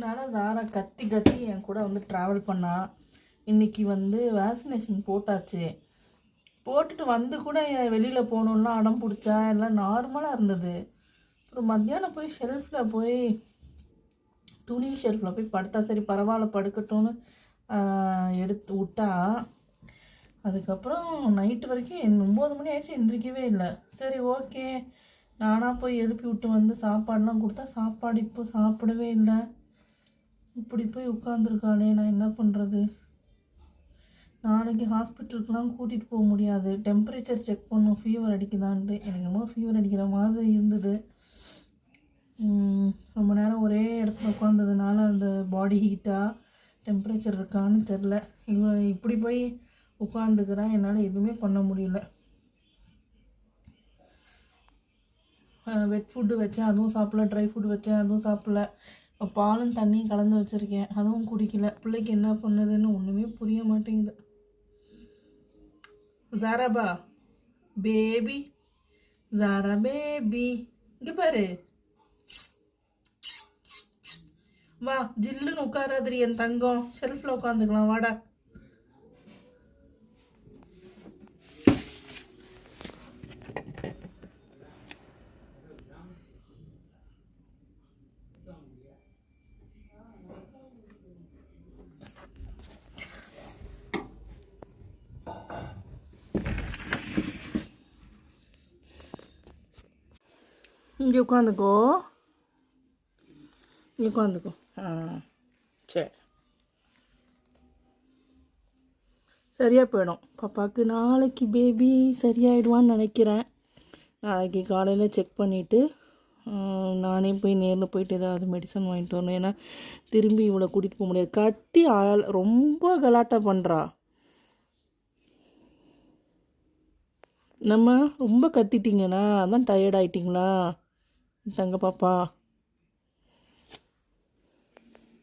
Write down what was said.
நாளாக ஜாரா கத்தி கத்தி என் கூட வந்து ட்ராவல் பண்ணா. இன்றைக்கி வந்து வேக்சினேஷன் போட்டாச்சு. போட்டுட்டு வந்து கூட வெளியில் போகணுன்னா அடம் பிடிச்சா எல்லாம் நார்மலாக இருந்தது. அப்புறம் மத்தியானம் போய் ஷெல்ஃபில் போய் துணி ஷெல்ஃபில் போய் படுத்தா சரி பரவாயில்ல படுக்கட்டும்னு எடுத்து விட்டா. அதுக்கப்புறம் நைட்டு வரைக்கும் 9 மணி ஆயிடுச்சு, எந்திரிக்கவே இல்லை. சரி ஓகே நானாக போய் எழுப்பி விட்டு வந்து சாப்பாடெலாம் கொடுத்தா சாப்பாடு இப்போ சாப்பிடவே இல்லை. இப்படி போய் உட்காந்துருக்காளே, நான் என்ன பண்ணுறது? நாளைக்கு ஹாஸ்பிட்டலுக்கெலாம் கூட்டிகிட்டு போக முடியாது. டெம்பரேச்சர் செக் பண்ணும் ஃபீவர் அடிக்குதான்ட்டு. எனக்கு என்னமோ ஃபீவர் அடிக்கிற மாதிரி இருந்தது. ரொம்ப நேரம் ஒரே இடத்துல உட்காந்ததுனால அந்த பாடி ஹீட்டாக டெம்பரேச்சர் இருக்கான்னு தெரில. இப்படி போய் உட்காந்துக்கிறேன், என்னால் எதுவுமே பண்ண முடியல. வெட் ஃபுட்டு வச்சேன், அதுவும் சாப்பிடல. ட்ரை ஃபுட்டு வச்சேன், அதுவும் சாப்பிடல. பாலும் தண்ணியும் கலந்து வச்சுருக்கேன், அதுவும் குடிக்கல. பிள்ளைக்கு என்ன பண்ணுதுன்னு ஒன்றுமே புரிய மாட்டேங்குது. ஜாராபா பேபி, ஜாரா பேபி, இங்கே பாரு. வா, ஜில்லுன்னு உட்காராதிரி என் தங்கம். ஷெல்ஃபில் உட்காந்துக்கலாம், வாடா. இங்கே உட்காந்துக்கோ, இங்கே உட்காந்துக்கோ. சரி, சரியாக போயிடும். பாப்பாவுக்கு நாளைக்கு பேபி சரியாயிடுவான்னு நினைக்கிறேன். நாளைக்கு காலையில் செக் பண்ணிவிட்டு நானே போய் நேரில் போயிட்டு ஏதாவது மெடிசன் வாங்கிட்டு வரணும். ஏன்னா திரும்பி இவ்வளோ கூட்டிகிட்டு போக முடியாது. கத்தி ரொம்ப கலாட்டா பண்ணுறா. நம்ம ரொம்ப கத்திட்டிங்களா, அதான் டயர்ட் ஆகிட்டிங்களா தங்க பாப்பா?